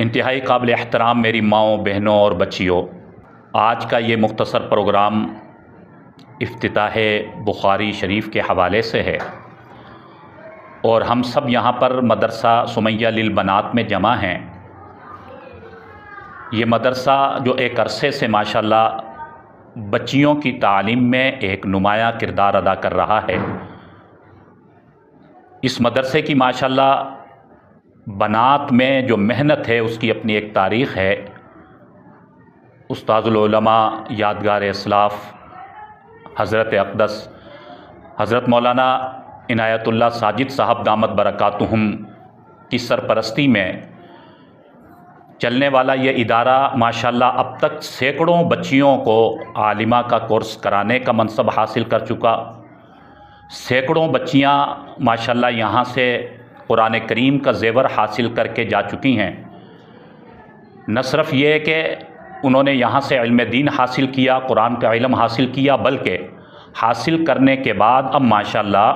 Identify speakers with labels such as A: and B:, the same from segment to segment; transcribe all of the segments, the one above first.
A: انتہائی قابل احترام میری ماؤں، بہنوں اور بچیوں، آج کا یہ مختصر پروگرام افتتاح بخاری شریف کے حوالے سے ہے اور ہم سب یہاں پر مدرسہ سمیہ للبنات میں جمع ہیں۔ یہ مدرسہ جو ایک عرصے سے ماشاءاللہ بچیوں کی تعلیم میں ایک نمایاں کردار ادا کر رہا ہے۔ اس مدرسے کی ماشاءاللہ بنات میں جو محنت ہے اس کی اپنی ایک تاریخ ہے۔ استاد العلماء، یادگار اسلاف، حضرت اقدس حضرت مولانا عنایت اللہ ساجد صاحب دامت برکاتہم کی سرپرستی میں چلنے والا یہ ادارہ ماشاءاللہ اب تک سینکڑوں بچیوں کو عالمہ کا کورس کرانے کا منصب حاصل کر چکا۔ سینکڑوں بچیاں ماشاءاللہ یہاں سے قرآن کریم کا زیور حاصل کر کے جا چکی ہیں۔ نہ صرف یہ کہ انہوں نے یہاں سے علم دین حاصل کیا، قرآن کا علم حاصل کیا، بلکہ حاصل کرنے کے بعد اب ماشاءاللہ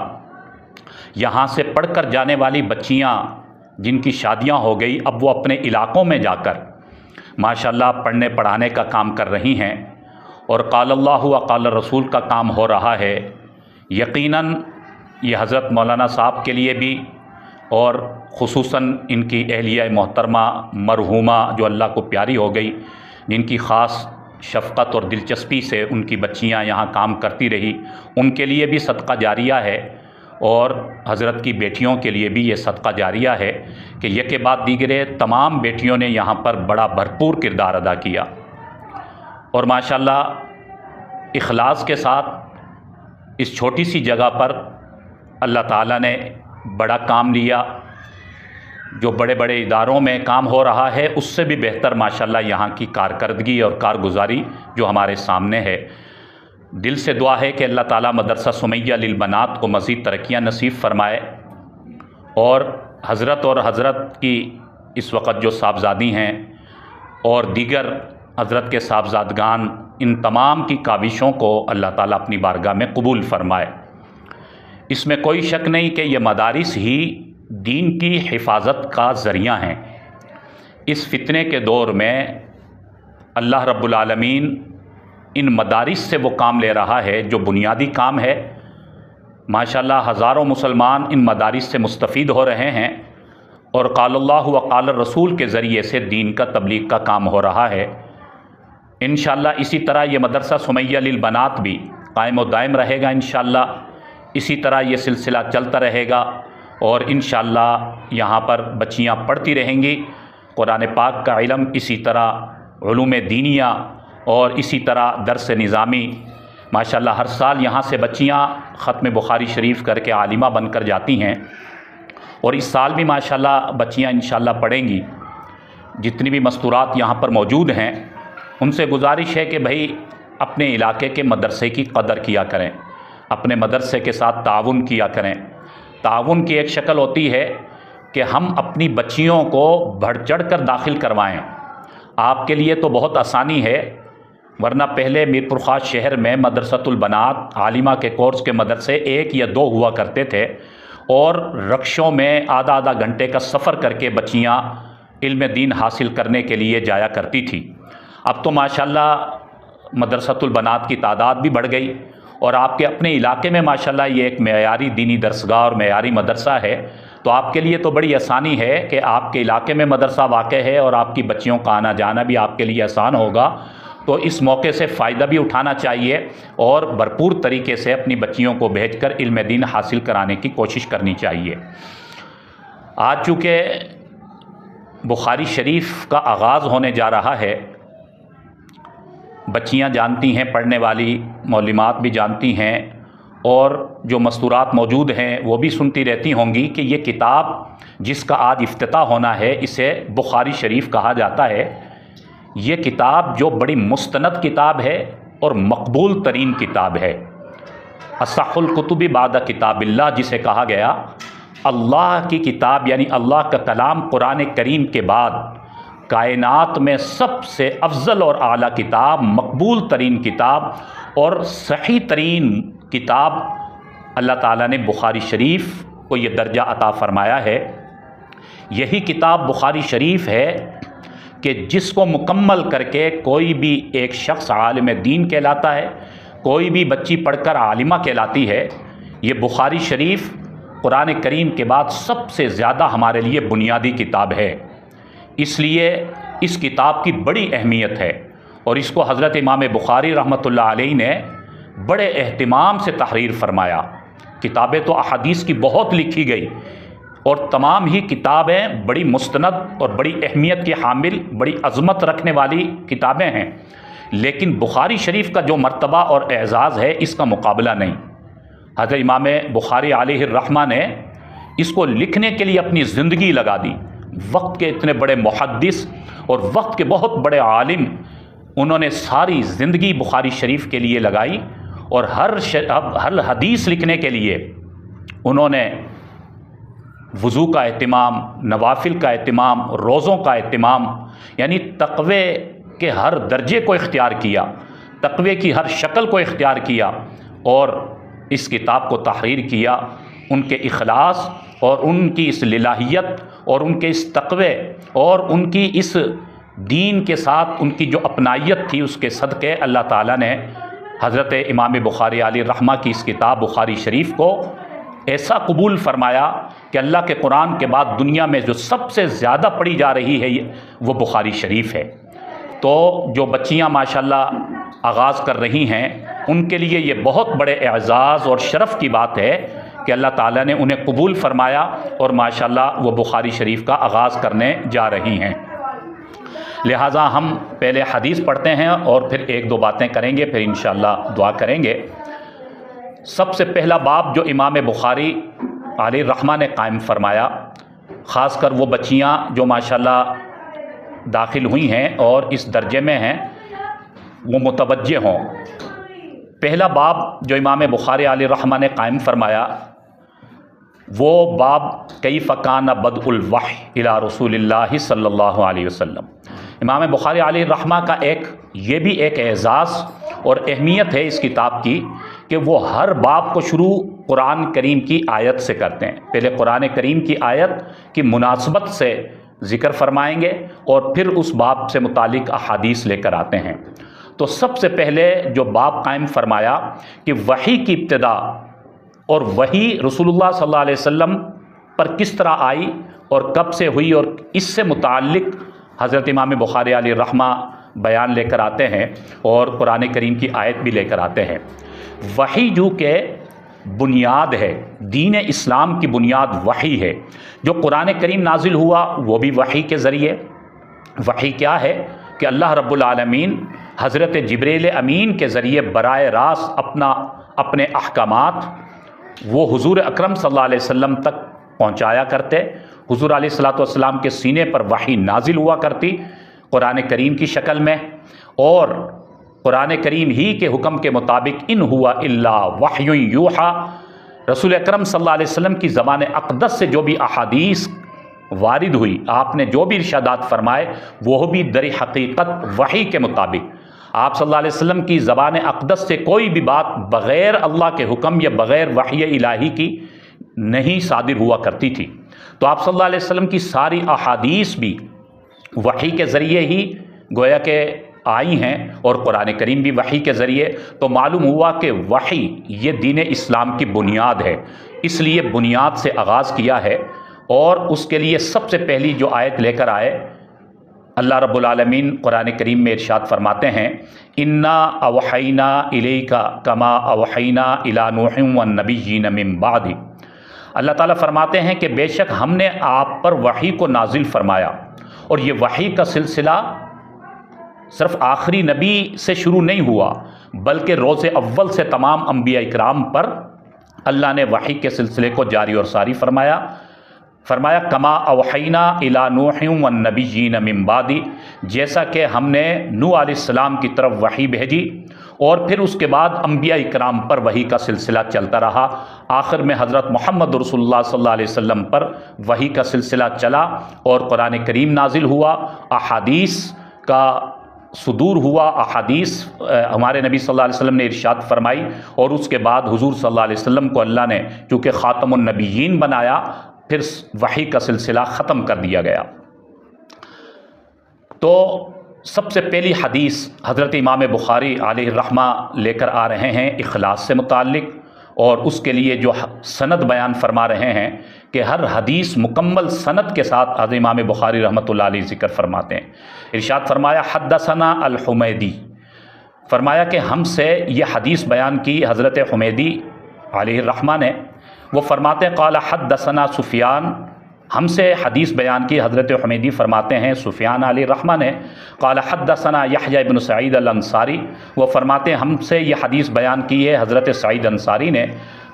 A: یہاں سے پڑھ کر جانے والی بچیاں جن کی شادیاں ہو گئی، اب وہ اپنے علاقوں میں جا کر ماشاءاللہ پڑھنے پڑھانے کا کام کر رہی ہیں اور قال اللہ و قال رسول کا کام ہو رہا ہے۔ یقیناً یہ حضرت مولانا صاحب کے لیے بھی اور خصوصاً ان کی اہلیہ محترمہ مرحومہ جو اللہ کو پیاری ہو گئی، جن کی خاص شفقت اور دلچسپی سے ان کی بچیاں یہاں کام کرتی رہی، ان کے لیے بھی صدقہ جاریہ ہے اور حضرت کی بیٹیوں کے لیے بھی یہ صدقہ جاریہ ہے کہ یکے بعد دیگرے تمام بیٹیوں نے یہاں پر بڑا بھرپور کردار ادا کیا اور ماشاءاللہ اخلاص کے ساتھ اس چھوٹی سی جگہ پر اللہ تعالیٰ نے بڑا کام لیا۔ جو بڑے بڑے اداروں میں کام ہو رہا ہے اس سے بھی بہتر ماشاءاللہ یہاں کی کارکردگی اور کارگزاری جو ہمارے سامنے ہے۔ دل سے دعا ہے کہ اللہ تعالیٰ مدرسہ سمیہ للبنات کو مزید ترقیاں نصیب فرمائے اور حضرت کی اس وقت جو صاحبزادی ہیں اور دیگر حضرت کے صاحبزادگان، ان تمام کی کاوشوں کو اللہ تعالیٰ اپنی بارگاہ میں قبول فرمائے۔ اس میں کوئی شک نہیں کہ یہ مدارس ہی دین کی حفاظت کا ذریعہ ہیں۔ اس فتنے کے دور میں اللہ رب العالمین ان مدارس سے وہ کام لے رہا ہے جو بنیادی کام ہے۔ ماشاءاللہ ہزاروں مسلمان ان مدارس سے مستفید ہو رہے ہیں اور قال اللہ و قال رسول کے ذریعے سے دین کا تبلیغ کا کام ہو رہا ہے۔ انشاءاللہ اسی طرح یہ مدرسہ سمیہ للبنات بھی قائم و دائم رہے گا۔ انشاءاللہ اسی طرح یہ سلسلہ چلتا رہے گا اور انشاءاللہ یہاں پر بچیاں پڑھتی رہیں گی۔ قرآن پاک کا علم، اسی طرح علوم دینیہ اور اسی طرح درس نظامی، ماشاءاللہ ہر سال یہاں سے بچیاں ختم بخاری شریف کر کے عالمہ بن کر جاتی ہیں اور اس سال بھی ماشاءاللہ بچیاں انشاءاللہ پڑھیں گی۔ جتنی بھی مستورات یہاں پر موجود ہیں ان سے گزارش ہے کہ بھئی اپنے علاقے کے مدرسے کی قدر کیا کریں، اپنے مدرسے کے ساتھ تعاون کیا کریں۔ تعاون کی ایک شکل ہوتی ہے کہ ہم اپنی بچیوں کو بڑھ چڑھ کر داخل کروائیں۔ آپ کے لیے تو بہت آسانی ہے، ورنہ پہلے میر پور خاص شہر میں مدرسۃ البنات عالمہ کے کورس کے مدرسے 1 یا 2 ہوا کرتے تھے اور رکشوں میں آدھا آدھا گھنٹے کا سفر کر کے بچیاں علم دین حاصل کرنے کے لیے جایا کرتی تھی۔ اب تو ماشاءاللہ مدرسۃ البنات کی تعداد بھی بڑھ گئی اور آپ کے اپنے علاقے میں ماشاءاللہ یہ ایک معیاری دینی درسگاہ اور معیاری مدرسہ ہے، تو آپ کے لیے تو بڑی آسانی ہے کہ آپ کے علاقے میں مدرسہ واقع ہے اور آپ کی بچیوں کا آنا جانا بھی آپ کے لیے آسان ہوگا۔ تو اس موقع سے فائدہ بھی اٹھانا چاہیے اور بھرپور طریقے سے اپنی بچیوں کو بھیج کر علم دین حاصل کرانے کی کوشش کرنی چاہیے۔ آج چونکہ بخاری شریف کا آغاز ہونے جا رہا ہے، بچیاں جانتی ہیں، پڑھنے والی معلمات بھی جانتی ہیں اور جو مستورات موجود ہیں وہ بھی سنتی رہتی ہوں گی کہ یہ کتاب جس کا آج افتتاح ہونا ہے اسے بخاری شریف کہا جاتا ہے۔ یہ کتاب جو بڑی مستند کتاب ہے اور مقبول ترین کتاب ہے، اصح الکتب بعد کتاب اللہ جسے کہا گیا، اللہ کی کتاب یعنی اللہ کا کلام قرآن کریم کے بعد کائنات میں سب سے افضل اور اعلیٰ کتاب، مقبول ترین کتاب اور صحیح ترین کتاب اللہ تعالیٰ نے بخاری شریف کو یہ درجہ عطا فرمایا ہے۔ یہی کتاب بخاری شریف ہے کہ جس کو مکمل کر کے کوئی بھی ایک شخص عالم دین کہلاتا ہے، کوئی بھی بچی پڑھ کر عالمہ کہلاتی ہے، یہ بخاری شریف قرآن کریم کے بعد سب سے زیادہ ہمارے لیے بنیادی کتاب ہے۔ اس لیے اس کتاب کی بڑی اہمیت ہے، اور اس کو حضرت امام بخاری رحمۃ اللہ علیہ نے بڑے اہتمام سے تحریر فرمایا۔ کتابیں تو احادیث کی بہت لکھی گئی، اور تمام ہی کتابیں بڑی مستند اور بڑی اہمیت کی حامل، بڑی عظمت رکھنے والی کتابیں ہیں، لیکن بخاری شریف کا جو مرتبہ اور اعزاز ہے اس کا مقابلہ نہیں۔ حضرت امام بخاری علیہ الرحمہ نے اس کو لکھنے کے لیے اپنی زندگی لگا دی۔ وقت کے اتنے بڑے محدث اور وقت کے بہت بڑے عالم، انہوں نے ساری زندگی بخاری شریف کے لیے لگائی، اور ہر حدیث لکھنے کے لیے انہوں نے وضو کا اہتمام، نوافل کا اہتمام، روزوں کا اہتمام، یعنی تقوی کے ہر درجے کو اختیار کیا، تقوی کی ہر شکل کو اختیار کیا، اور اس کتاب کو تحریر کیا۔ ان کے اخلاص اور ان کی اس للہیت اور ان کے اس تقوی اور ان کی اس دین کے ساتھ ان کی جو اپنائیت تھی، اس کے صدقے اللہ تعالیٰ نے حضرت امام بخاری علیہ الرحمہ کی اس کتاب بخاری شریف کو ایسا قبول فرمایا کہ اللہ کے قرآن کے بعد دنیا میں جو سب سے زیادہ پڑھی جا رہی ہے وہ بخاری شریف ہے۔ تو جو بچیاں ماشاءاللہ آغاز کر رہی ہیں، ان کے لیے یہ بہت بڑے اعزاز اور شرف کی بات ہے کہ اللہ تعالیٰ نے انہیں قبول فرمایا، اور ماشاءاللہ وہ بخاری شریف کا آغاز کرنے جا رہی ہیں۔ لہٰذا ہم پہلے حدیث پڑھتے ہیں اور پھر ایک دو باتیں کریں گے، پھر انشاءاللہ دعا کریں گے۔ سب سے پہلا باب جو امام بخاری علیہ الرحمہ نے قائم فرمایا، خاص کر وہ بچیاں جو ماشاءاللہ داخل ہوئی ہیں اور اس درجے میں ہیں، وہ متوجہ ہوں۔ پہلا باب جو امام بخاری علیہ الرحمہ نے قائم فرمایا، وہ باب کیف کان بدء الوحی الی رسول اللہ صلی اللہ علیہ وسلم۔ امام بخاری علیہ الرحمہ کا یہ بھی ایک اعزاز اور اہمیت ہے اس کتاب کی کہ وہ ہر باب کو شروع قرآن کریم کی آیت سے کرتے ہیں۔ پہلے قرآن کریم کی آیت کی مناسبت سے ذکر فرمائیں گے، اور پھر اس باب سے متعلق احادیث لے کر آتے ہیں۔ تو سب سے پہلے جو باب قائم فرمایا کہ وحی کی ابتدا اور وحی رسول اللہ صلی اللہ علیہ وسلم پر کس طرح آئی اور کب سے ہوئی، اور اس سے متعلق حضرت امام بخاری علیہ الرحمہ بیان لے کر آتے ہیں اور قرآن کریم کی آیت بھی لے کر آتے ہیں۔ وحی جو کہ بنیاد ہے، دین اسلام کی بنیاد وحی ہے۔ جو قرآن کریم نازل ہوا وہ بھی وحی کے ذریعے۔ وحی کیا ہے کہ اللہ رب العالمین حضرت جبریل امین کے ذریعے براہ راست اپنے احکامات وہ حضور اکرم صلی اللہ علیہ وسلم تک پہنچایا کرتے۔ حضور علیہ الصلوۃ والسلام کے سینے پر وحی نازل ہوا کرتی قرآن کریم کی شکل میں، اور قرآن کریم ہی کے حکم کے مطابق ان ہوا الا وحی یوحا، رسول اکرم صلی اللہ علیہ وسلم کی زبان اقدس سے جو بھی احادیث وارد ہوئی، آپ نے جو بھی ارشادات فرمائے، وہ بھی در حقیقت وحی کے مطابق۔ آپ صلی اللہ علیہ وسلم کی زبان اقدس سے کوئی بھی بات بغیر اللہ کے حکم یا بغیر وحی الہی کی نہیں صادر ہوا کرتی تھی۔ تو آپ صلی اللہ علیہ وسلم کی ساری احادیث بھی وحی کے ذریعے ہی گویا کہ آئی ہیں، اور قرآن کریم بھی وحی کے ذریعے۔ تو معلوم ہوا کہ وحی یہ دین اسلام کی بنیاد ہے، اس لیے بنیاد سے آغاز کیا ہے۔ اور اس کے لیے سب سے پہلی جو آیت لے کر آئے، اللہ رب العالمین قرآن کریم میں ارشاد فرماتے ہیں انا اوحینا الیک کما اوحینا الی نوح والنبیین من بعد۔ اللہ تعالیٰ فرماتے ہیں کہ بے شک ہم نے آپ پر وحی کو نازل فرمایا، اور یہ وحی کا سلسلہ صرف آخری نبی سے شروع نہیں ہوا، بلکہ روز اول سے تمام انبیاء اکرام پر اللہ نے وحی کے سلسلے کو جاری اور ساری فرمایا کما اوحینا الی نوح والنبیین من بعد، جیسا کہ ہم نے نوح علیہ السلام کی طرف وحی بھیجی، اور پھر اس کے بعد انبیاء اکرام پر وحی کا سلسلہ چلتا رہا۔ آخر میں حضرت محمد رسول اللہ صلی اللہ علیہ وسلم پر وحی کا سلسلہ چلا، اور قرآن کریم نازل ہوا، احادیث کا صدور ہوا، احادیث ہمارے نبی صلی اللہ علیہ وسلم نے ارشاد فرمائی، اور اس کے بعد حضور صلی اللہ علیہ وسلم کو اللہ نے چونکہ خاتم النبیین بنایا، پھر وحی کا سلسلہ ختم کر دیا گیا۔ تو سب سے پہلی حدیث حضرت امام بخاری علیہ الرحمہ لے کر آ رہے ہیں اخلاص سے متعلق، اور اس کے لیے جو سند بیان فرما رہے ہیں کہ ہر حدیث مکمل سند کے ساتھ حضرت امام بخاری رحمۃ اللہ علیہ ذکر فرماتے ہیں۔ ارشاد فرمایا حدثنا الحمیدی، فرمایا کہ ہم سے یہ حدیث بیان کی حضرت حمیدی علیہ الرحمہ نے، وہ فرماتے ہیں قال حدثنا سفیان، ہم سے حدیث بیان کی حضرت حمیدی فرماتے ہیں سفیان علیہ الرحمہ نے، قال حدثنا یحییٰ بن سعید الانصاری، وہ فرماتے ہیں ہم سے یہ حدیث بیان کی ہے حضرت سعید انصاری نے،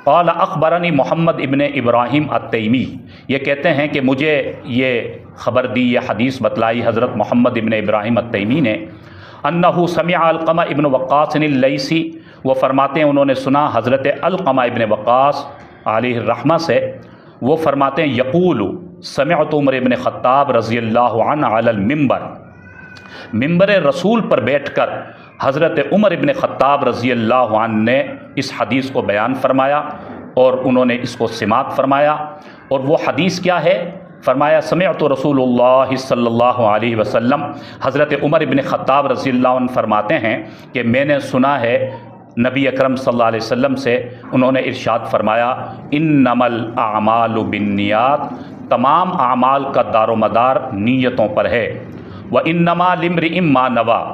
A: قال اخبرنی محمد ابن ابراہیم التیمی، یہ کہتے ہیں کہ مجھے یہ خبر دی، یہ حدیث بتلائی حضرت محمد ابن ابراہیم التیمی نے، انہ سمع القمہ ابن وقاص اللیثی، وہ فرماتے ہیں انہوں نے سنا حضرت القمہ ابن وقاص علیہ الرحمہ سے، وہ فرماتے ہیں یقول سمعت عمر ابن خطاب رضی اللہ عنہ علی المنبر، منبر رسول پر بیٹھ کر حضرت عمر ابن خطاب رضی اللہ عنہ نے اس حدیث کو بیان فرمایا اور انہوں نے اس کو سماعت فرمایا۔ اور وہ حدیث کیا ہے؟ فرمایا سمعت رسول اللہ صلی اللہ علیہ وسلم، حضرت عمر ابن خطاب رضی اللہ عنہ فرماتے ہیں کہ میں نے سنا ہے نبی اکرم صلی اللہ علیہ وسلم سے، انہوں نے ارشاد فرمایا انما الاعمال بالنیات، تمام اعمال کا دار و مدار نیتوں پر ہے، وانما لامرئ ما نویٰ،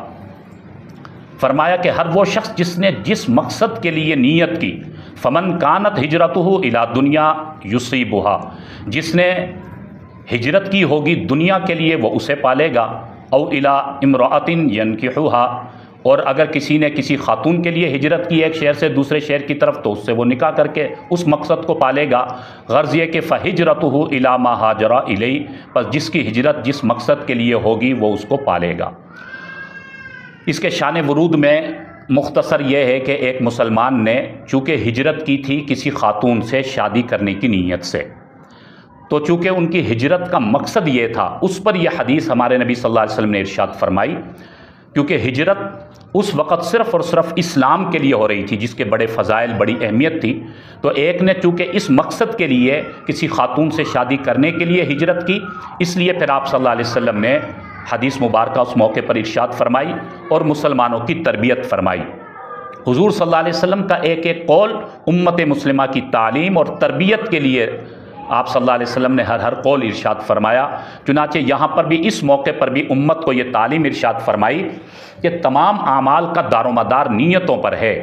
A: فرمایا کہ ہر وہ شخص جس نے جس مقصد کے لیے نیت کی، فمن کانت ہجرتہ الی دنیا یصیبھا، جس نے ہجرت کی ہوگی دنیا کے لیے وہ اسے پالے گا، او الی امرأۃ ینکحھا، اور اگر کسی نے کسی خاتون کے لیے ہجرت کی ایک شہر سے دوسرے شہر کی طرف تو اس سے وہ نکاح کر کے اس مقصد کو پالے گا۔ غرض یہ کہ فہجرتہ الی ما ہاجر الیہ، پس جس کی ہجرت جس مقصد کے لیے ہوگی وہ اس کو پالے گا۔ اس کے شان ورود میں مختصر یہ ہے کہ ایک مسلمان نے چونکہ ہجرت کی تھی کسی خاتون سے شادی کرنے کی نیت سے، تو چونکہ ان کی ہجرت کا مقصد یہ تھا، اس پر یہ حدیث ہمارے نبی صلی اللہ علیہ وسلم نے ارشاد فرمائی، کیونکہ ہجرت اس وقت صرف اور صرف اسلام کے لیے ہو رہی تھی جس کے بڑے فضائل بڑی اہمیت تھی، تو ایک نے چونکہ اس مقصد کے لیے کسی خاتون سے شادی کرنے کے لیے ہجرت کی، اس لیے پھر آپ صلی اللہ علیہ وسلم نے حدیث مبارکہ اس موقع پر ارشاد فرمائی اور مسلمانوں کی تربیت فرمائی۔ حضور صلی اللہ علیہ وسلم کا ایک ایک قول امت مسلمہ کی تعلیم اور تربیت کے لیے آپ صلی اللہ علیہ وسلم نے ہر قول ارشاد فرمایا۔ چنانچہ یہاں پر بھی اس موقع پر بھی امت کو یہ تعلیم ارشاد فرمائی کہ تمام اعمال کا دار و مدار نیتوں پر ہے،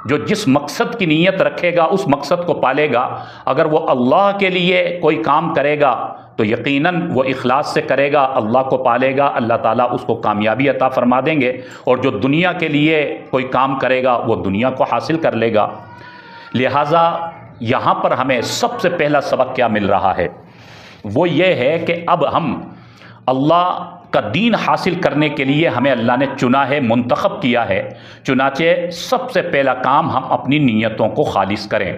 A: جو جس مقصد کی نیت رکھے گا اس مقصد کو پالے گا۔ اگر وہ اللہ کے لیے کوئی کام کرے گا تو یقیناً وہ اخلاص سے کرے گا، اللہ کو پالے گا، اللہ تعالیٰ اس کو کامیابی عطا فرما دیں گے، اور جو دنیا کے لیے کوئی کام کرے گا وہ دنیا کو حاصل کر لے گا۔ لہٰذا یہاں پر ہمیں سب سے پہلا سبق کیا مل رہا ہے؟ وہ یہ ہے کہ اب ہم اللہ کا دین حاصل کرنے کے لیے ہمیں اللہ نے چنا ہے، منتخب کیا ہے، چنانچہ سب سے پہلا کام ہم اپنی نیتوں کو خالص کریں۔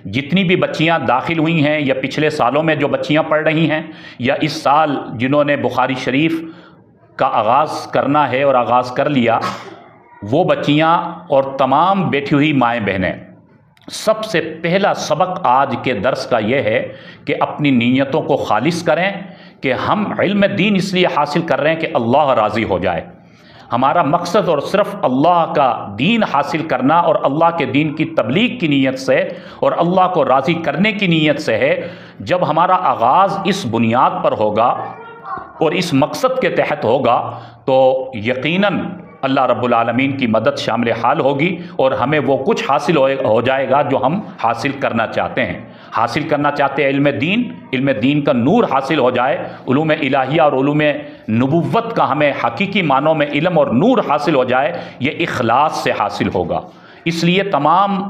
A: جتنی بھی بچیاں داخل ہوئی ہیں یا پچھلے سالوں میں جو بچیاں پڑھ رہی ہیں یا اس سال جنہوں نے بخاری شریف کا آغاز کرنا ہے اور آغاز کر لیا، وہ بچیاں اور تمام بیٹھی ہوئی مائیں بہنیں، سب سے پہلا سبق آج کے درس کا یہ ہے کہ اپنی نیتوں کو خالص کریں کہ ہم علم دین اس لیے حاصل کر رہے ہیں کہ اللہ راضی ہو جائے۔ ہمارا مقصد اور صرف اللہ کا دین حاصل کرنا اور اللہ کے دین کی تبلیغ کی نیت سے اور اللہ کو راضی کرنے کی نیت سے ہے۔ جب ہمارا آغاز اس بنیاد پر ہوگا اور اس مقصد کے تحت ہوگا تو یقیناً اللہ رب العالمین کی مدد شامل حال ہوگی اور ہمیں وہ کچھ حاصل ہو جائے گا جو ہم حاصل کرنا چاہتے ہیں۔ حاصل کرنا چاہتے ہیں علم دین کا نور حاصل ہو جائے، علوم الہیہ اور علوم نبوت کا ہمیں حقیقی معنوں میں علم اور نور حاصل ہو جائے، یہ اخلاص سے حاصل ہوگا۔ اس لیے تمام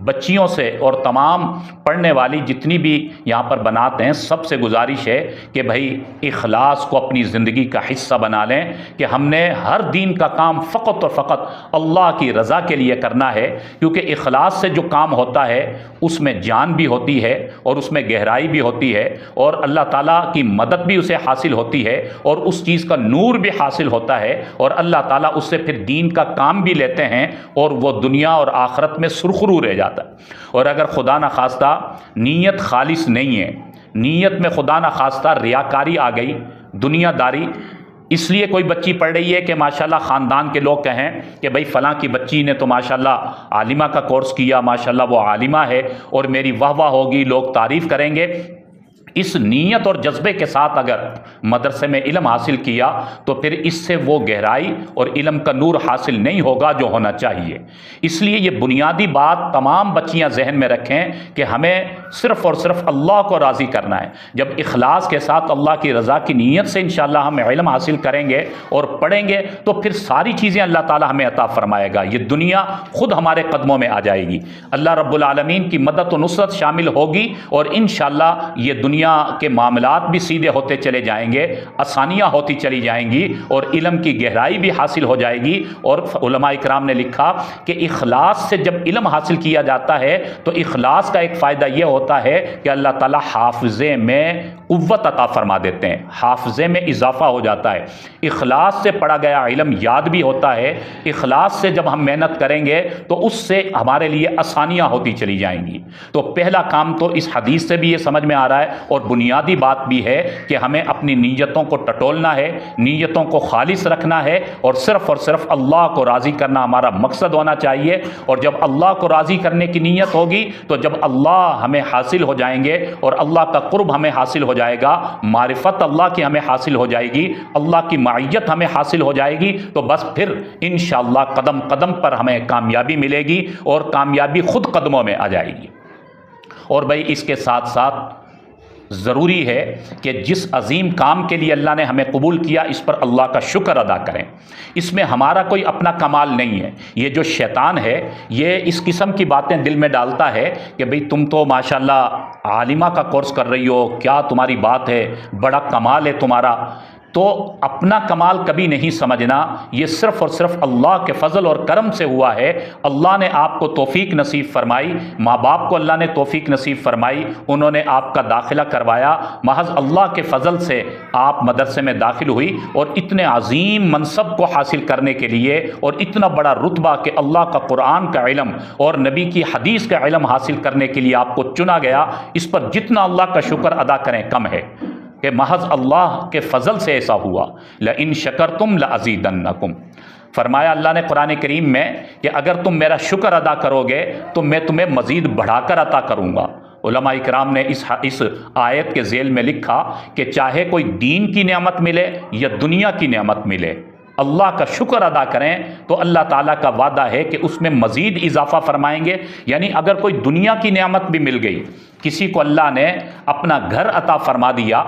A: بچیوں سے اور تمام پڑھنے والی جتنی بھی یہاں پر بنات ہیں سب سے گزارش ہے کہ بھائی اخلاص کو اپنی زندگی کا حصہ بنا لیں کہ ہم نے ہر دین کا کام فقط اور فقط اللہ کی رضا کے لیے کرنا ہے، کیونکہ اخلاص سے جو کام ہوتا ہے اس میں جان بھی ہوتی ہے اور اس میں گہرائی بھی ہوتی ہے اور اللہ تعالیٰ کی مدد بھی اسے حاصل ہوتی ہے اور اس چیز کا نور بھی حاصل ہوتا ہے اور اللہ تعالیٰ اس سے پھر دین کا کام بھی لیتے ہیں اور وہ دنیا اور آخرت میں سرخرو رہ جاتا ہے۔ اور اگر خدا نخواستہ نیت خالص نہیں ہے، نیت میں خدا نخواستہ ریاکاری آ گئی، دنیا داری، اس لیے کوئی بچی پڑھ رہی ہے کہ ماشاءاللہ خاندان کے لوگ کہیں کہ بھئی فلاں کی بچی نے تو ماشاءاللہ عالمہ کا کورس کیا، ماشاءاللہ وہ عالمہ ہے اور میری واہ واہ ہوگی، لوگ تعریف کریں گے، اس نیت اور جذبے کے ساتھ اگر مدرسے میں علم حاصل کیا تو پھر اس سے وہ گہرائی اور علم کا نور حاصل نہیں ہوگا جو ہونا چاہیے۔ اس لیے یہ بنیادی بات تمام بچیاں ذہن میں رکھیں کہ ہمیں صرف اور صرف اللہ کو راضی کرنا ہے۔ جب اخلاص کے ساتھ اللہ کی رضا کی نیت سے انشاءاللہ ہم علم حاصل کریں گے اور پڑھیں گے تو پھر ساری چیزیں اللہ تعالی ہمیں عطا فرمائے گا، یہ دنیا خود ہمارے قدموں میں آ جائے گی، اللہ رب العالمین کی مدد و نصرت شامل ہوگی اور انشاءاللہ یہ دنیا کے معاملات بھی سیدھے ہوتے چلے جائیں گے، آسانیاں ہوتی چلی جائیں گی اور علم کی گہرائی بھی حاصل ہو جائے گی۔ اور علماء اکرام نے لکھا کہ اخلاص سے جب علم حاصل کیا جاتا ہے تو اخلاص کا ایک فائدہ یہ ہوتا ہے کہ اللہ تعالیٰ حافظے میں قوت عطا فرما دیتے ہیں، حافظے میں اضافہ ہو جاتا ہے، اخلاص سے پڑھا گیا علم یاد بھی ہوتا ہے، اخلاص سے جب ہم محنت کریں گے تو اس سے ہمارے لیے آسانیاں ہوتی چلی جائیں گی۔ تو پہلا کام تو اس حدیث سے بھی یہ سمجھ میں آ رہا ہے اور بنیادی بات بھی ہے کہ ہمیں اپنی نیتوں کو ٹٹولنا ہے، نیتوں کو خالص رکھنا ہے اور صرف اللہ کو راضی کرنا ہمارا مقصد ہونا چاہیے۔ اور جب اللہ کو راضی کرنے کی نیت ہوگی تو جب اللہ ہمیں حاصل ہو جائیں گے اور اللہ کا قرب ہمیں حاصل ہو جائے گا، معرفت اللہ کی ہمیں حاصل ہو جائے گی، اللہ کی معیت ہمیں حاصل ہو جائے گی، تو بس پھر انشاءاللہ قدم قدم پر ہمیں کامیابی ملے گی اور کامیابی خود قدموں میں آ جائے گی۔ اور بھائی اس کے ساتھ ساتھ ضروری ہے کہ جس عظیم کام کے لیے اللہ نے ہمیں قبول کیا اس پر اللہ کا شکر ادا کریں۔ اس میں ہمارا کوئی اپنا کمال نہیں ہے، یہ جو شیطان ہے یہ اس قسم کی باتیں دل میں ڈالتا ہے کہ بھئی تم تو ماشاءاللہ عالمہ کا کورس کر رہی ہو، کیا تمہاری بات ہے، بڑا کمال ہے تمہارا۔ تو اپنا کمال کبھی نہیں سمجھنا، یہ صرف اور صرف اللہ کے فضل اور کرم سے ہوا ہے۔ اللہ نے آپ کو توفیق نصیب فرمائی، ماں باپ کو اللہ نے توفیق نصیب فرمائی، انہوں نے آپ کا داخلہ کروایا، محض اللہ کے فضل سے آپ مدرسے میں داخل ہوئی اور اتنے عظیم منصب کو حاصل کرنے کے لیے اور اتنا بڑا رتبہ کہ اللہ کا قرآن کا علم اور نبی کی حدیث کا علم حاصل کرنے کے لیے آپ کو چنا گیا، اس پر جتنا اللہ کا شکر ادا کریں کم ہے کہ محض اللہ کے فضل سے ایسا ہوا۔ لَإِن شَكَرْتُمْ لَأَزِيدَنَّكُمْ، فرمایا اللہ نے قرآن کریم میں کہ اگر تم میرا شکر ادا کرو گے تو میں تمہیں مزید بڑھا کر عطا کروں گا۔ علماء اکرام نے اس آیت کے ذیل میں لکھا کہ چاہے کوئی دین کی نعمت ملے یا دنیا کی نعمت ملے، اللہ کا شکر ادا کریں تو اللہ تعالیٰ کا وعدہ ہے کہ اس میں مزید اضافہ فرمائیں گے۔ یعنی اگر کوئی دنیا کی نعمت بھی مل گئی، کسی کو اللہ نے اپنا گھر عطا فرما دیا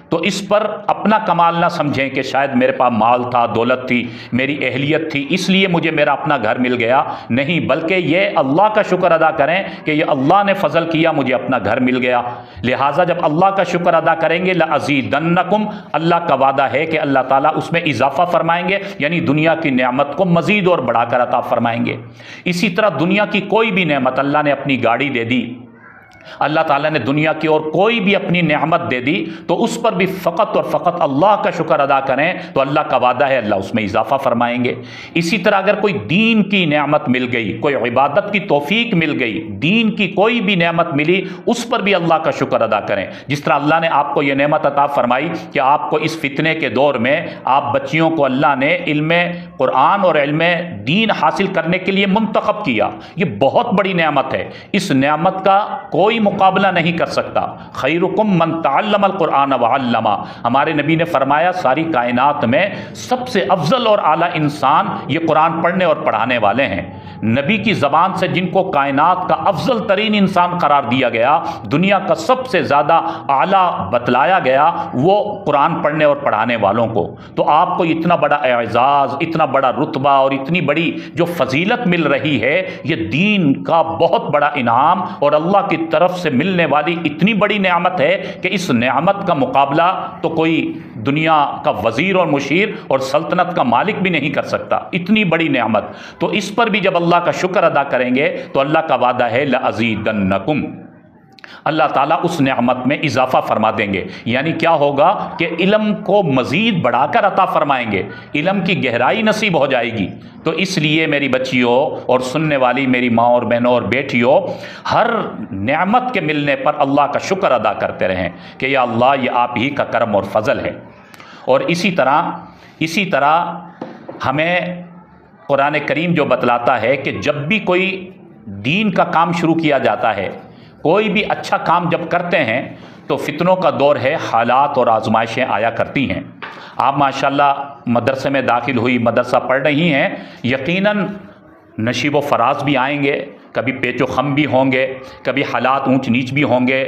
A: تو اس پر اپنا کمال نہ سمجھیں کہ شاید میرے پاس مال تھا، دولت تھی، میری اہلیت تھی، اس لیے مجھے میرا اپنا گھر مل گیا، نہیں، بلکہ یہ اللہ کا شکر ادا کریں کہ یہ اللہ نے فضل کیا، مجھے اپنا گھر مل گیا۔ لہٰذا جب اللہ کا شکر ادا کریں گے لَأَزِيدَنَّكُمْ، اللہ کا وعدہ ہے کہ اللہ تعالیٰ اس میں اضافہ فرمائیں گے، یعنی دنیا کی نعمت کو مزید اور بڑھا کر عطا فرمائیں گے۔ اسی طرح دنیا کی کوئی بھی نعمت، اللہ نے اپنی گاڑی دے دی، اللہ تعالیٰ نے دنیا کی اور کوئی بھی اپنی نعمت دے دی تو اس پر بھی فقط اور فقط اللہ کا شکر ادا کریں تو اللہ کا وعدہ ہے اللہ اس میں اضافہ فرمائیں گے۔ اسی طرح اگر کوئی دین کی نعمت مل گئی، کوئی عبادت کی توفیق مل گئی، دین کی کوئی بھی نعمت ملی، اس پر بھی اللہ کا شکر ادا کریں۔ جس طرح اللہ نے آپ کو یہ نعمت عطا فرمائی کہ آپ کو اس فتنے کے دور میں آپ بچیوں کو اللہ نے علم قرآن اور علم دین حاصل کرنے کے لیے منتخب کیا، یہ بہت بڑی نعمت ہے، اس نعمت کا کوئی مقابلہ نہیں کر سکتا۔ خیرکم من تعلم القرآن وعلمہ، ہمارے نبی نے فرمایا ساری کائنات میں سب سے افضل اور اعلیٰ انسان یہ قرآن پڑھنے اور پڑھانے والے ہیں۔ نبی کی زبان سے جن کو کائنات کا افضل ترین انسان قرار دیا گیا، دنیا کا سب سے زیادہ اعلیٰ بتلایا گیا، وہ قرآن پڑھنے اور پڑھانے والوں کو۔ تو آپ کو اتنا بڑا اعزاز، اتنا بڑا رتبہ اور اتنی بڑی جو فضیلت مل رہی ہے، یہ دین کا بہت بڑا انعام اور اللہ کی طرف سے ملنے والی اتنی بڑی نعمت ہے کہ اس نعمت کا مقابلہ تو کوئی دنیا کا وزیر اور مشیر اور سلطنت کا مالک بھی نہیں کر سکتا، اتنی بڑی نعمت۔ تو اس پر بھی جب اللہ کا شکر ادا کریں گے تو اللہ کا وعدہ ہے لَأَزِيدَنَّكُمْ، اللہ تعالیٰ اس نعمت میں اضافہ فرما دیں گے۔ یعنی کیا ہوگا کہ علم کو مزید بڑھا کر عطا فرمائیں گے، علم کی گہرائی نصیب ہو جائے گی۔ تو اس لیے میری بچیوں اور سننے والی میری ماں اور بہنوں اور بیٹیوں، ہر نعمت کے ملنے پر اللہ کا شکر ادا کرتے رہیں کہ یا اللہ یہ آپ ہی کا کرم اور فضل ہے۔ اور اسی طرح اسی طرح ہمیں قرآن کریم جو بتلاتا ہے کہ جب بھی کوئی دین کا کام شروع کیا جاتا ہے، کوئی بھی اچھا کام جب کرتے ہیں تو فتنوں کا دور ہے، حالات اور آزمائشیں آیا کرتی ہیں۔ آپ ماشاءاللہ مدرسے میں داخل ہوئی، مدرسہ پڑھ رہی ہیں، یقیناً نشیب و فراز بھی آئیں گے، کبھی پیچ و خم بھی ہوں گے، کبھی حالات اونچ نیچ بھی ہوں گے،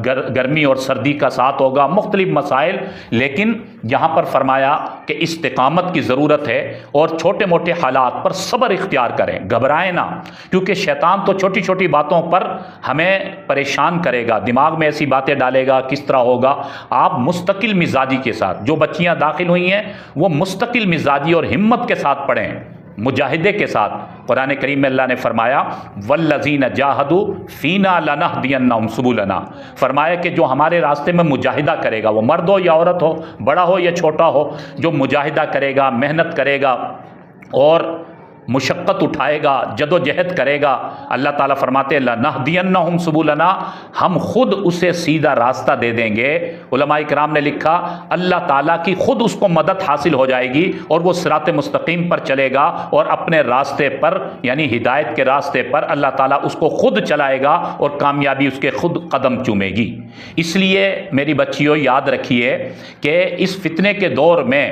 A: گرمی اور سردی کا ساتھ ہوگا، مختلف مسائل، لیکن یہاں پر فرمایا کہ استقامت کی ضرورت ہے اور چھوٹے موٹے حالات پر صبر اختیار کریں، گھبرائیں نہ، کیونکہ شیطان تو چھوٹی چھوٹی باتوں پر ہمیں پریشان کرے گا، دماغ میں ایسی باتیں ڈالے گا، کس طرح ہوگا۔ آپ مستقل مزاجی کے ساتھ، جو بچیاں داخل ہوئی ہیں وہ مستقل مزاجی اور ہمت کے ساتھ پڑھیں، مجاہدے کے ساتھ۔ قرآن کریم میں اللہ نے فرمایا والذین جاہدوا فینا لنہدینہم سبلنا، فرمایا کہ جو ہمارے راستے میں مجاہدہ کرے گا، وہ مرد ہو یا عورت ہو، بڑا ہو یا چھوٹا ہو، جو مجاہدہ کرے گا، محنت کرے گا اور مشقت اٹھائے گا، جد و جہد کرے گا، اللہ تعالیٰ فرماتے ہیں لنہدینہم سبلنا، ہم خود اسے سیدھا راستہ دے دیں گے۔ علماء کرام نے لکھا اللہ تعالیٰ کی خود اس کو مدد حاصل ہو جائے گی اور وہ صراط مستقیم پر چلے گا اور اپنے راستے پر یعنی ہدایت کے راستے پر اللہ تعالیٰ اس کو خود چلائے گا اور کامیابی اس کے خود قدم چومے گی۔ اس لیے میری بچیوں یاد رکھیے کہ اس فتنے کے دور میں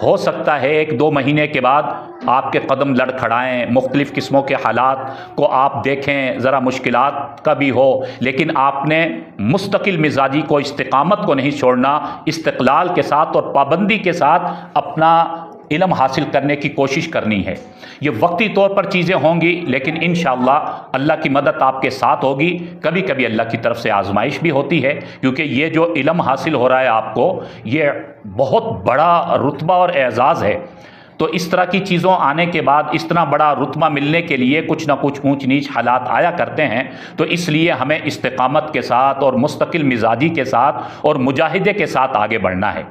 A: ہو سکتا ہے 1-2 مہینے کے بعد آپ کے قدم لڑکھڑائیں، مختلف قسموں کے حالات کو آپ دیکھیں، ذرا مشکلات کا بھی ہو، لیکن آپ نے مستقل مزاجی کو، استقامت کو نہیں چھوڑنا، استقلال کے ساتھ اور پابندی کے ساتھ اپنا علم حاصل کرنے کی کوشش کرنی ہے۔ یہ وقتی طور پر چیزیں ہوں گی، لیکن انشاءاللہ اللہ کی مدد آپ کے ساتھ ہوگی۔ کبھی کبھی اللہ کی طرف سے آزمائش بھی ہوتی ہے، کیونکہ یہ جو علم حاصل ہو رہا ہے آپ کو، یہ بہت بڑا رتبہ اور اعزاز ہے۔ تو اس طرح کی چیزوں آنے کے بعد، اس طرح بڑا رتبہ ملنے کے لیے کچھ نہ کچھ اونچ نیچ حالات آیا کرتے ہیں، تو اس لیے ہمیں استقامت کے ساتھ اور مستقل مزاجی کے ساتھ اور مجاہدے کے ساتھ آگے بڑھنا ہے۔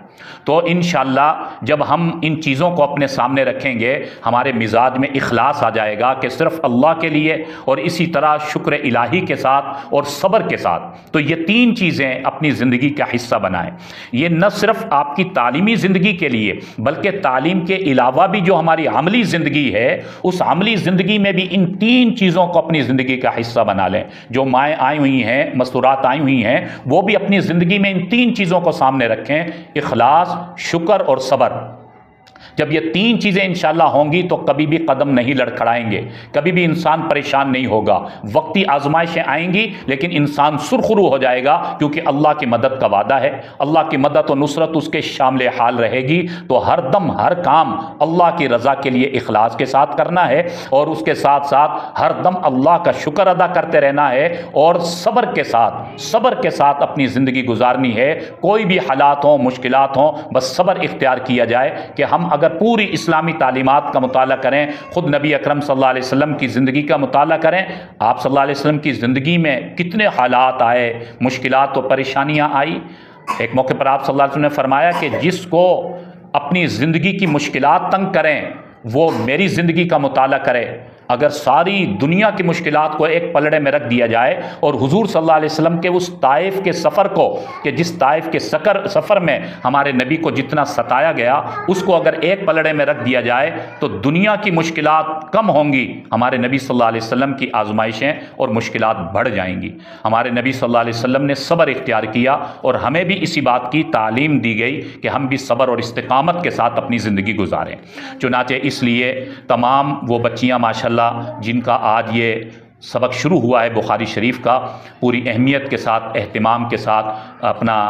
A: تو انشاءاللہ جب ہم ان چیزوں کو اپنے سامنے رکھیں گے، ہمارے مزاج میں اخلاص آ جائے گا کہ صرف اللہ کے لیے، اور اسی طرح شکر الہی کے ساتھ اور صبر کے ساتھ، تو یہ 3 چیزیں اپنی زندگی کا حصہ بنائیں۔ یہ نہ صرف آپ کی تعلیمی زندگی کے لیے بلکہ تعلیم کے علاوہ بھی جو ہماری عملی زندگی ہے، اس عملی زندگی میں بھی ان 3 چیزوں کو اپنی زندگی کا حصہ بنا لیں۔ جو مائیں آئی ہوئی ہیں، مستورات آئی ہوئی ہیں، وہ بھی اپنی زندگی میں ان 3 چیزوں کو سامنے رکھیں، اخلاص، شکر اور صبر۔ جب یہ 3 چیزیں انشاءاللہ ہوں گی تو کبھی بھی قدم نہیں لڑکھڑائیں گے، کبھی بھی انسان پریشان نہیں ہوگا۔ وقتی آزمائشیں آئیں گی لیکن انسان سرخرو ہو جائے گا، کیونکہ اللہ کی مدد کا وعدہ ہے، اللہ کی مدد و نصرت اس کے شامل حال رہے گی۔ تو ہر دم ہر کام اللہ کی رضا کے لیے اخلاص کے ساتھ کرنا ہے، اور اس کے ساتھ ساتھ ہر دم اللہ کا شکر ادا کرتے رہنا ہے، اور صبر کے ساتھ اپنی زندگی گزارنی ہے۔ کوئی بھی حالات ہوں، مشکلات ہوں، بس صبر اختیار کیا جائے کہ ہم اگر پوری اسلامی تعلیمات کا مطالعہ کریں، خود نبی اکرم صلی اللہ علیہ وسلم کی زندگی کا مطالعہ کریں، آپ صلی اللہ علیہ وسلم کی زندگی میں کتنے حالات آئے، مشکلات و پریشانیاں آئی۔ ایک موقع پر آپ صلی اللہ علیہ وسلم نے فرمایا کہ جس کو اپنی زندگی کی مشکلات تنگ کریں وہ میری زندگی کا مطالعہ کرے۔ اگر ساری دنیا کی مشکلات کو ایک پلڑے میں رکھ دیا جائے اور حضور صلی اللہ علیہ وسلم کے اس طائف کے سفر کو، کہ جس طائف کے سفر میں ہمارے نبی کو جتنا ستایا گیا، اس کو اگر ایک پلڑے میں رکھ دیا جائے تو دنیا کی مشکلات کم ہوں گی، ہمارے نبی صلی اللہ علیہ وسلم کی آزمائشیں اور مشکلات بڑھ جائیں گی۔ ہمارے نبی صلی اللہ علیہ وسلم نے صبر اختیار کیا، اور ہمیں بھی اسی بات کی تعلیم دی گئی کہ ہم بھی صبر اور استقامت کے ساتھ اپنی زندگی گزاریں۔ چنانچہ اس لیے تمام وہ بچیاں ماشاءاللہ جن کا آج یہ سبق شروع ہوا ہے بخاری شریف کا، پوری اہمیت کے ساتھ، اہتمام کے ساتھ اپنا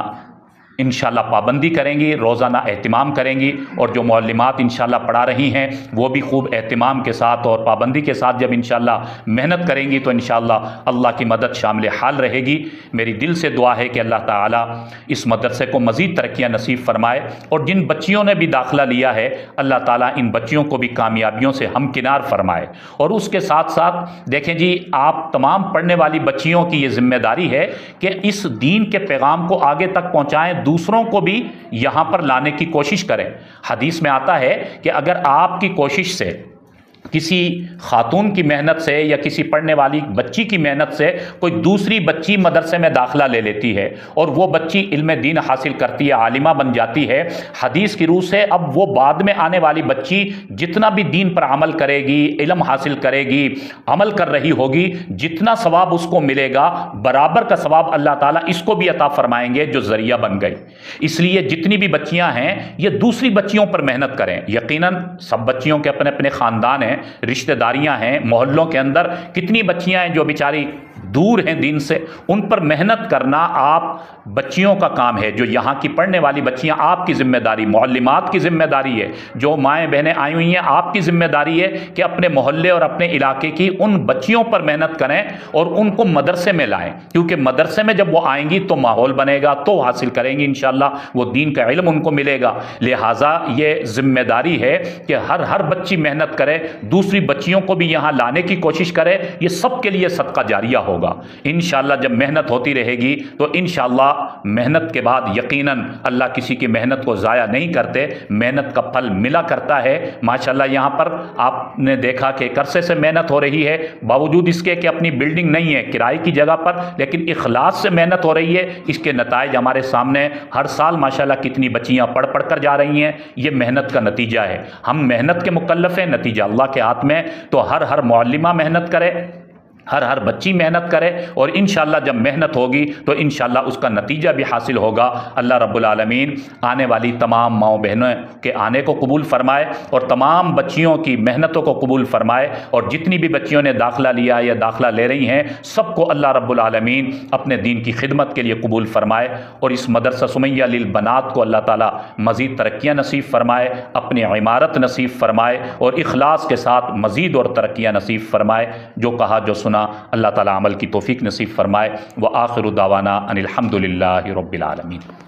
A: انشاءاللہ پابندی کریں گی، روزانہ اہتمام کریں گی، اور جو معلمات انشاءاللہ پڑھا رہی ہیں وہ بھی خوب اہتمام کے ساتھ اور پابندی کے ساتھ جب انشاءاللہ محنت کریں گی تو انشاءاللہ اللہ کی مدد شامل حال رہے گی۔ میری دل سے دعا ہے کہ اللہ تعالیٰ اس مدرسے کو مزید ترقیاں نصیب فرمائے، اور جن بچیوں نے بھی داخلہ لیا ہے اللہ تعالیٰ ان بچیوں کو بھی کامیابیوں سے ہمکنار فرمائے۔ اور اس کے ساتھ ساتھ دیکھیں جی، آپ تمام پڑھنے والی بچیوں کی یہ ذمہ داری ہے کہ اس دین کے پیغام کو آگے تک پہنچائیں، دوسروں کو بھی یہاں پر لانے کی کوشش کریں۔ حدیث میں آتا ہے کہ اگر آپ کی کوشش سے کسی خاتون کی محنت سے یا کسی پڑھنے والی بچی کی محنت سے کوئی دوسری بچی مدرسے میں داخلہ لے لیتی ہے اور وہ بچی علم دین حاصل کرتی ہے، عالمہ بن جاتی ہے، حدیث کی روح سے اب وہ بعد میں آنے والی بچی جتنا بھی دین پر عمل کرے گی، علم حاصل کرے گی، عمل کر رہی ہوگی، جتنا ثواب اس کو ملے گا برابر کا ثواب اللہ تعالیٰ اس کو بھی عطا فرمائیں گے جو ذریعہ بن گئی۔ اس لیے جتنی بھی بچیاں ہیں یہ دوسری بچیوں پر محنت کریں۔ یقیناً سب بچیوں کے اپنے اپنے خاندان ہیں، رشتہ داریاں ہیں، محلوں کے اندر کتنی بچیاں ہیں جو بیچاری دور ہیں دین سے، ان پر محنت کرنا آپ بچیوں کا کام ہے۔ جو یہاں کی پڑھنے والی بچیاں، آپ کی ذمہ داری، معلمات کی ذمہ داری ہے، جو مائیں بہنیں آئی ہوئی ہیں آپ کی ذمہ داری ہے کہ اپنے محلے اور اپنے علاقے کی ان بچیوں پر محنت کریں اور ان کو مدرسے میں لائیں، کیونکہ مدرسے میں جب وہ آئیں گی تو ماحول بنے گا تو حاصل کریں گی انشاءاللہ، وہ دین کا علم ان کو ملے گا۔ لہٰذا یہ ذمہ داری ہے کہ ہر بچی محنت کرے، دوسری بچیوں کو بھی یہاں لانے کی کوشش کرے، یہ سب کے لیے صدقہ جاریہ ہوگا انشاءاللہ۔ جب محنت ہوتی رہے گی تو انشاءاللہ محنت کے بعد یقیناً اللہ کسی کی محنت کو ضائع نہیں کرتے، محنت کا پھل ملا کرتا ہے۔ ماشاءاللہ یہاں پر آپ نے دیکھا کہ ایک عرصے سے محنت ہو رہی ہے، باوجود اس کے کہ اپنی بلڈنگ نہیں ہے، کرائے کی جگہ پر، لیکن اخلاص سے محنت ہو رہی ہے۔ اس کے نتائج ہمارے سامنے، ہر سال ماشاءاللہ کتنی بچیاں پڑھ کر جا رہی ہیں، یہ محنت کا نتیجہ ہے۔ ہم محنت کے مکلف ہیں، نتیجہ اللہ کے ہاتھ میں۔ تو ہر معلمہ محنت کرے، ہر بچی محنت کرے، اور انشاءاللہ جب محنت ہوگی تو انشاءاللہ اس کا نتیجہ بھی حاصل ہوگا۔ اللہ رب العالمین آنے والی تمام ماؤں بہنوں کے آنے کو قبول فرمائے اور تمام بچیوں کی محنتوں کو قبول فرمائے، اور جتنی بھی بچیوں نے داخلہ لیا یا داخلہ لے رہی ہیں سب کو اللہ رب العالمین اپنے دین کی خدمت کے لیے قبول فرمائے، اور اس مدرسہ سمیہ للبنات کو اللہ تعالیٰ مزید ترقیاں نصیب فرمائے، اپنی عمارت نصیب فرمائے، اور اخلاص کے ساتھ مزید اور ترقیاں نصیب فرمائے۔ جو کہا جو سنا اللہ تعالیٰ عمل کی توفیق نصیب فرمائے۔ وآخر دعوانا ان الحمد للہ رب العالمین۔